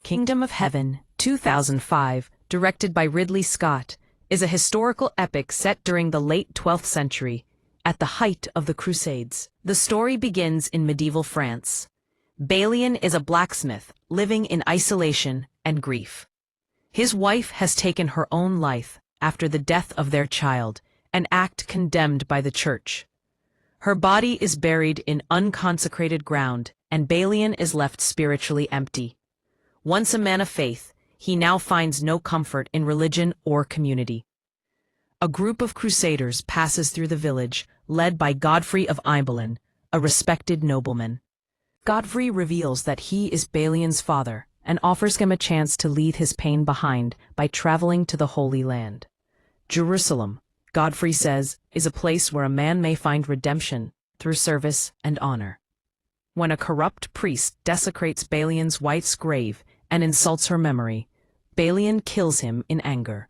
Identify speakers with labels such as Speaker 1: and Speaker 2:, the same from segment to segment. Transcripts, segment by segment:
Speaker 1: Kingdom of Heaven, 2005, directed by Ridley Scott, is a historical epic set during the late 12th century, at the height of the Crusades. The story begins in medieval France. Balian is a blacksmith living in isolation and grief. His wife has taken her own life after the death of their child, an act condemned by the church. Her body is buried in unconsecrated ground, and Balian is left spiritually empty. Once a man of faith, he now finds no comfort in religion or community. A group of crusaders passes through the village, led by Godfrey of Ibelin, a respected nobleman. Godfrey reveals that he is Balian's father and offers him a chance to leave his pain behind by traveling to the Holy Land. Jerusalem, Godfrey says, is a place where a man may find redemption through service and honor. When a corrupt priest desecrates Balian's wife's grave and insults her memory, Balian kills him in anger.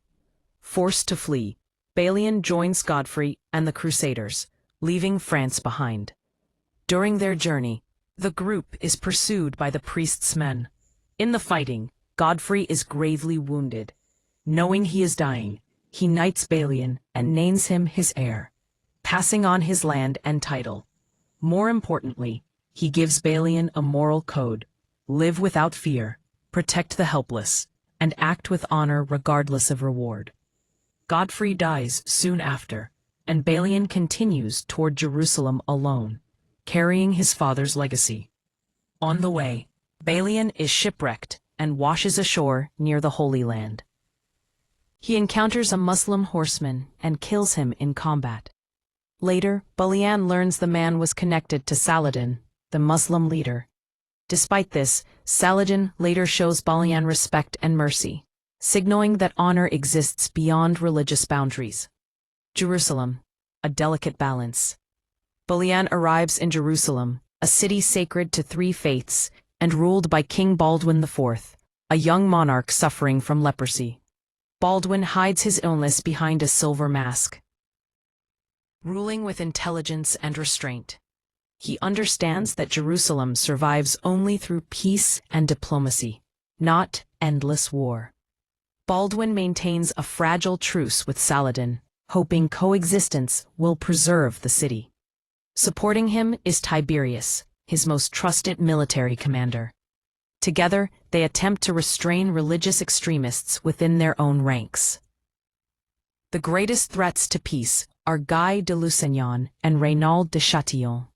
Speaker 1: Forced to flee, Balian joins Godfrey and the Crusaders, leaving France behind. During their journey, the group is pursued by the priest's men. In the fighting, Godfrey is gravely wounded. Knowing he is dying, he knights Balian and names him his heir, passing on his land and title. More importantly, he gives Balian a moral code: live without fear, protect the helpless, and act with honor regardless of reward. Godfrey dies soon after, and Balian continues toward Jerusalem alone, carrying his father's legacy. On the way, Balian is shipwrecked and washes ashore near the Holy Land. He encounters a Muslim horseman and kills him in combat. Later, Balian learns the man was connected to Saladin, the Muslim leader. Despite this, Saladin later shows Balian respect and mercy, signaling that honor exists beyond religious boundaries. Jerusalem, a delicate balance. Balian arrives in Jerusalem, a city sacred to three faiths and ruled by King Baldwin IV, a young monarch suffering from leprosy. Baldwin hides his illness behind a silver mask, ruling with intelligence and restraint. He understands that Jerusalem survives only through peace and diplomacy, not endless war. Baldwin maintains a fragile truce with Saladin, hoping coexistence will preserve the city. Supporting him is Tiberius, his most trusted military commander. Together, they attempt to restrain religious extremists within their own ranks. The greatest threats to peace are Guy de Lusignan and Reynald de Chatillon.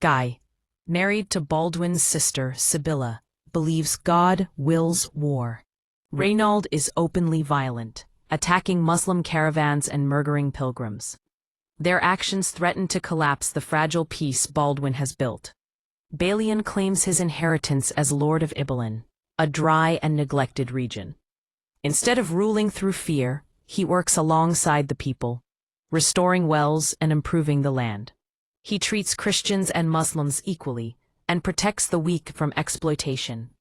Speaker 1: Guy, married to Baldwin's sister Sibylla, believes God wills war. Reynald is openly violent, attacking Muslim caravans and murdering pilgrims. Their actions threaten to collapse the fragile peace Baldwin has built. Balian claims his inheritance as Lord of Ibelin, a dry and neglected region. Instead of ruling through fear, he works alongside the people, restoring wells and improving the land. He treats Christians and Muslims equally and protects the weak from exploitation.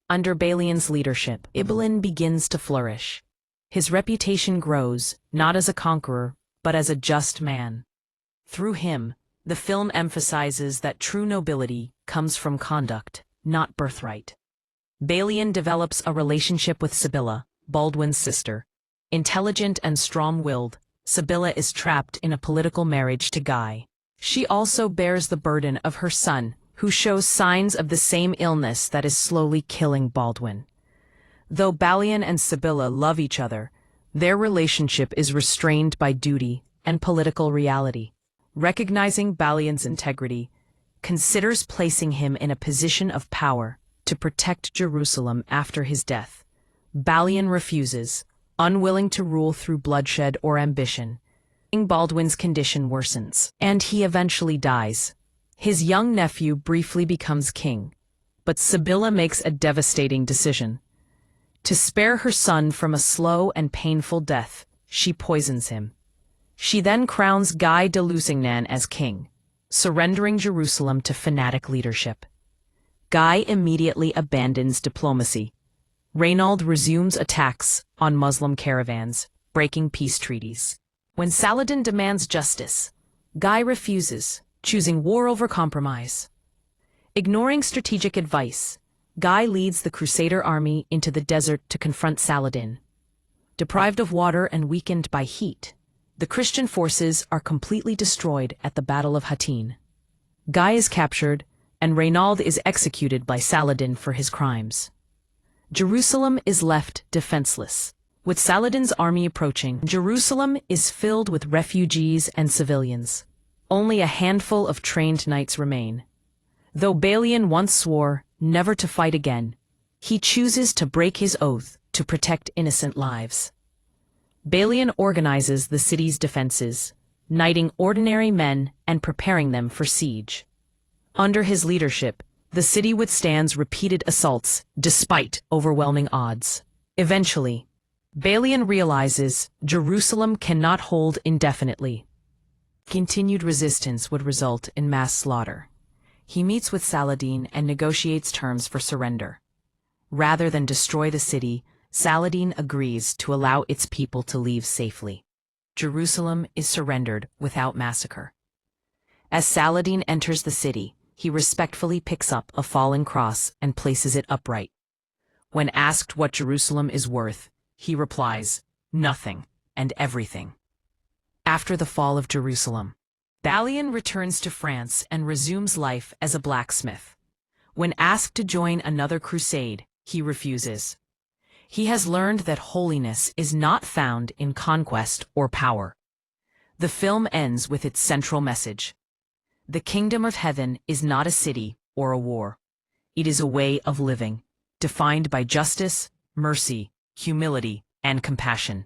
Speaker 1: Under Balian's leadership, Ibelin begins to flourish. His reputation grows, not as a conqueror, but as a just man. Through him, the film emphasizes that true nobility comes from conduct, not birthright. Balian develops a relationship with Sibylla, Baldwin's sister. Intelligent and strong-willed, Sibylla is trapped in a political marriage to Guy. She also bears the burden of her son, who shows signs of the same illness that is slowly killing Baldwin. Though Balian and Sibylla love each other, their relationship is restrained by duty and political reality. Recognizing Balian's integrity, considers placing him in a position of power to protect Jerusalem after his death. Balian refuses, unwilling to rule through bloodshed or ambition. King Baldwin's condition worsens, and he eventually dies. His young nephew briefly becomes king, but Sibylla makes a devastating decision. To spare her son from a slow and painful death, she poisons him. She then crowns Guy de Lusignan as king, surrendering Jerusalem to fanatic leadership. Guy immediately abandons diplomacy. Reynald resumes attacks on Muslim caravans, breaking peace treaties. When Saladin demands justice, Guy refuses, choosing war over compromise. Ignoring strategic advice, Guy leads the Crusader army into the desert to confront Saladin. Deprived of water and weakened by heat, the Christian forces are completely destroyed at the Battle of Hattin. Guy is captured, and Reynald is executed by Saladin for his crimes. Jerusalem is left defenseless. With Saladin's army approaching, Jerusalem is filled with refugees and civilians. Only a handful of trained knights remain. Though Balian once swore never to fight again, he chooses to break his oath to protect innocent lives. Balian organizes the city's defenses, knighting ordinary men and preparing them for siege. Under his leadership, the city withstands repeated assaults despite overwhelming odds. Eventually, Balian realizes Jerusalem cannot hold indefinitely. Continued resistance would result in mass slaughter. He meets with Saladin and negotiates terms for surrender. Rather than destroy the city, Saladin agrees to allow its people to leave safely. Jerusalem is surrendered without massacre. As Saladin enters the city, he respectfully picks up a fallen cross and places it upright. When asked what Jerusalem is worth, he replies, "Nothing and everything." After the fall of Jerusalem, Balian returns to France and resumes life as a blacksmith. When asked to join another crusade, he refuses. He has learned that holiness is not found in conquest or power. The film ends with its central message. The kingdom of heaven is not a city or a war. It is a way of living, defined by justice, mercy, humility, and compassion.